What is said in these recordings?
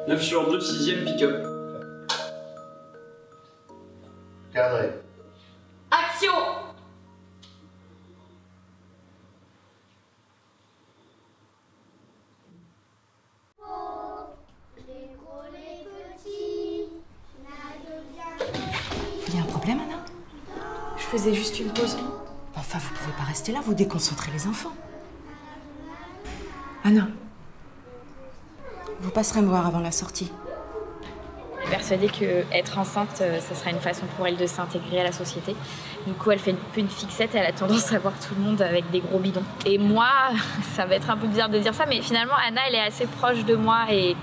9 sur 2, 6ème pick-up. Cadré. Action! Il y a un problème, Anna? Je faisais juste une pause. Enfin, vous pouvez pas rester là, vous déconcentrez les enfants. Anna, vous passerez me voir avant la sortie. Elle est persuadée qu'être enceinte, ça sera une façon pour elle de s'intégrer à la société. Du coup, elle fait un peu une fixette et elle a tendance à voir tout le monde avec des gros bidons. Et moi, ça va être un peu bizarre de dire ça, mais finalement, Anna, elle est assez proche de moi et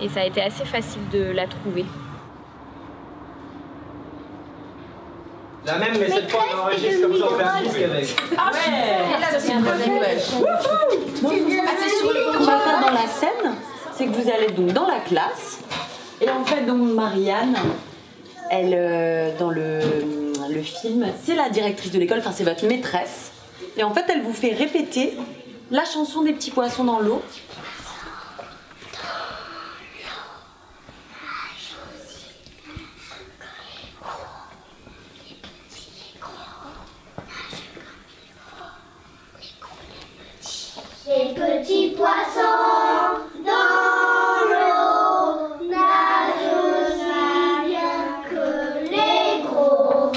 ça a été assez facile de la trouver. La même, mais cette fois on enregistre comme ça, on fait un disque avec. Ah ouais, ça c'est une bonne nouvelle. Ce qu'on va faire dans la scène, c'est que vous allez donc dans la classe. Et en fait, donc Marianne, elle, dans le film, c'est la directrice de l'école, enfin c'est votre maîtresse. Et en fait, elle vous fait répéter la chanson des petits poissons dans l'eau. Les petits poissons dans l'eau nagent aussi bien que les gros.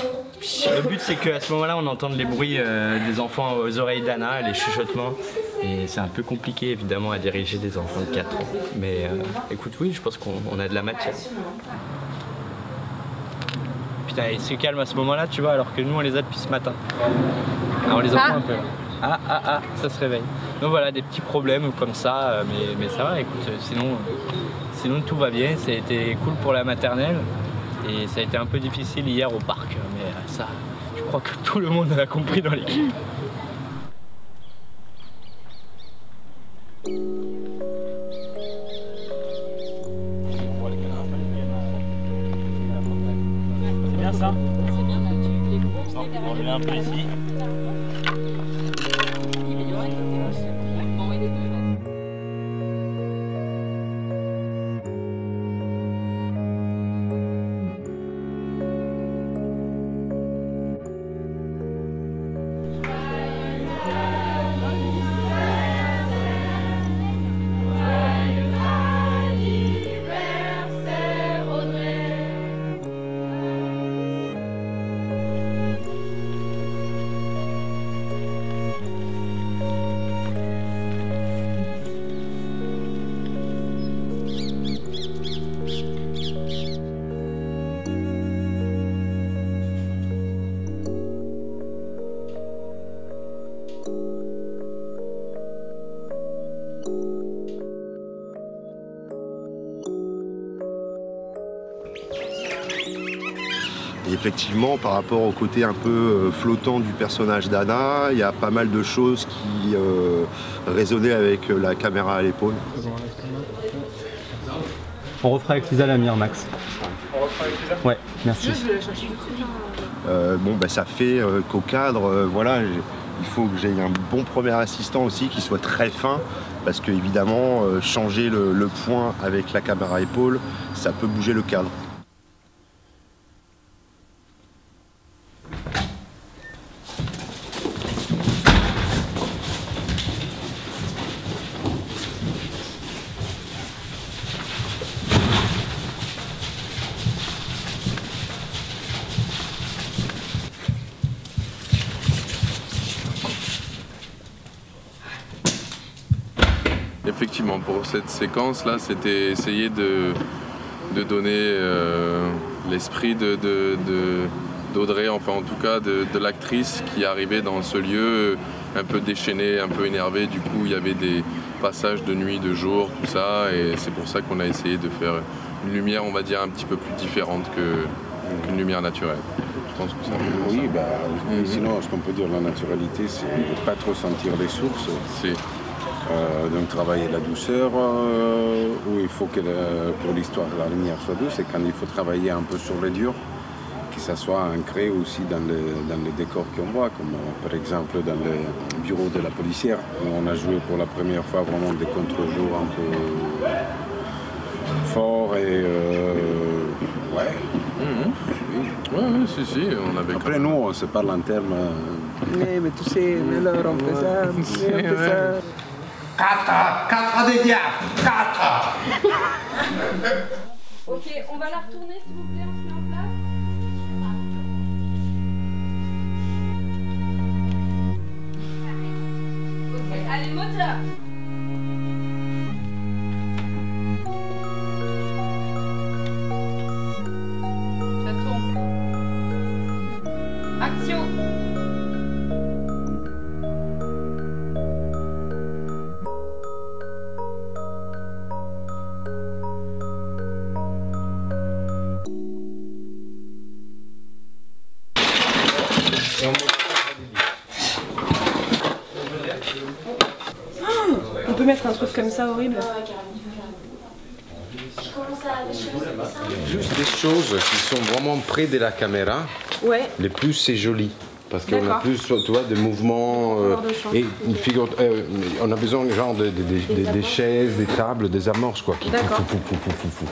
Le but c'est qu'à ce moment-là on entende les bruits des enfants aux oreilles d'Anna, les chuchotements. Et c'est un peu compliqué évidemment à diriger des enfants de 4 ans. Mais écoute, oui, je pense qu'on a de la matière. Putain, il se calme à ce moment-là, tu vois, alors que nous on les a depuis ce matin. Alors on les entend un peu là. Ah, ça se réveille. Donc voilà, des petits problèmes comme ça, mais ça va, écoute, sinon tout va bien. Ça a été cool pour la maternelle et ça a été un peu difficile hier au parc, mais ça, je crois que tout le monde l'a compris dans l'équipe. C'est bien ça? C'est bien, on le met un peu ici. Et effectivement, par rapport au côté un peu flottant du personnage d'Anna, il y a pas mal de choses qui résonnaient avec la caméra à l'épaule. On refera avec Lisa Lamire, Max. On refera avec Lisa ? Ouais, merci. Ça fait qu'au cadre, voilà, il faut que j'aie un bon premier assistant aussi qui soit très fin, parce que évidemment, changer le point avec la caméra à épaule, ça peut bouger le cadre. Effectivement, pour cette séquence-là, c'était essayer de donner l'esprit d'Audrey, enfin en tout cas de l'actrice qui arrivait dans ce lieu un peu déchaînée, un peu énervée. Du coup, il y avait des passages de nuit, de jour, tout ça, et c'est pour ça qu'on a essayé de faire une lumière, on va dire, un petit peu plus différente qu'une lumière naturelle. Je pense que ça oui, sinon, ce qu'on peut dire, la naturalité, c'est de ne pas trop sentir les sources. Donc travailler la douceur, où il faut que pour l'histoire la lumière soit douce, et quand il faut travailler un peu sur le dur, que ça soit ancré aussi dans les décors qu'on voit, comme par exemple dans le bureau de la policière, où on a joué pour la première fois vraiment des contre-jours un peu forts, si, on avait... Après, nous, on se parle en termes... Mais tu sais, mais alors on fait ça, on fait ça. 4 des diables, 4. Ok, on va la retourner s'il vous plaît, on se met en place. Ok, allez, moteur. Ça tourne. Action. On peut mettre un truc comme ça horrible. Juste des choses qui sont vraiment près de la caméra. Ouais. Les plus, c'est joli. Parce qu'on a D'accord. plus, tu vois, de mouvements. de champ. Et une figure, on a besoin genre des chaises, des tables, des amorces, quoi. Qui D'accord. fou.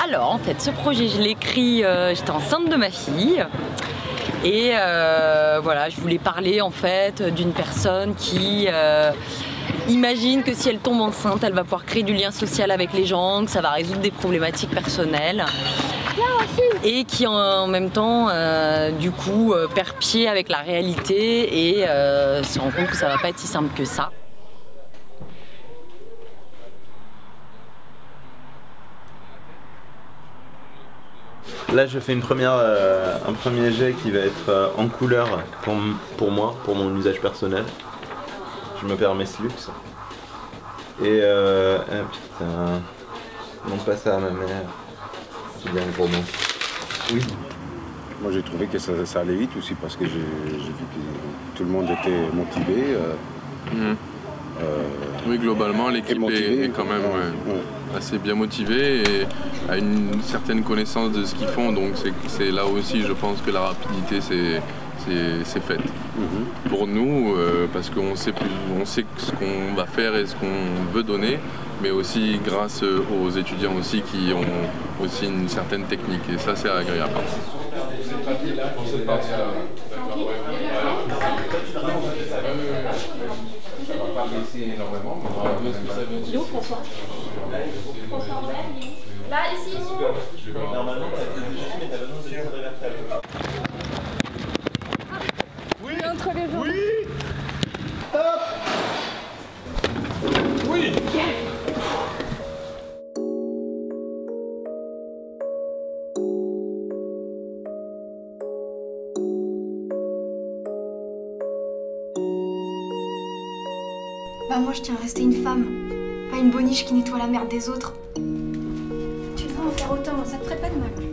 Alors en fait ce projet je l'ai écrit, j'étais enceinte de ma fille et voilà, je voulais parler en fait d'une personne qui imagine que si elle tombe enceinte elle va pouvoir créer du lien social avec les gens, que ça va résoudre des problématiques personnelles et qui en même temps du coup perd pied avec la réalité et se rend compte que ça va pas être si simple que ça. Là, je fais un premier jet qui va être en couleur pour moi, pour mon usage personnel. Je me permets ce luxe. Et putain, non pas ça à ma mère. J'ai bien un gros mot. Oui. Moi, j'ai trouvé que ça allait vite aussi parce que j'ai vu que tout le monde était motivé. Oui, globalement, l'équipe est quand même assez bien motivée et a une certaine connaissance de ce qu'ils font. Donc c'est là aussi, je pense que la rapidité c'est faite. Pour nous, parce qu'on sait ce qu'on va faire et ce qu'on veut donner, mais aussi grâce aux étudiants aussi qui ont aussi une certaine technique. Et ça, c'est agréable. Il est où François? François Robert, il est où? Là, ici. Normalement, Oui. Entre les jambes. Oui. Hop. Oui. Bah moi je tiens à rester une femme, pas une boniche qui nettoie la merde des autres. Tu devrais en faire autant, ça te ferait pas de mal.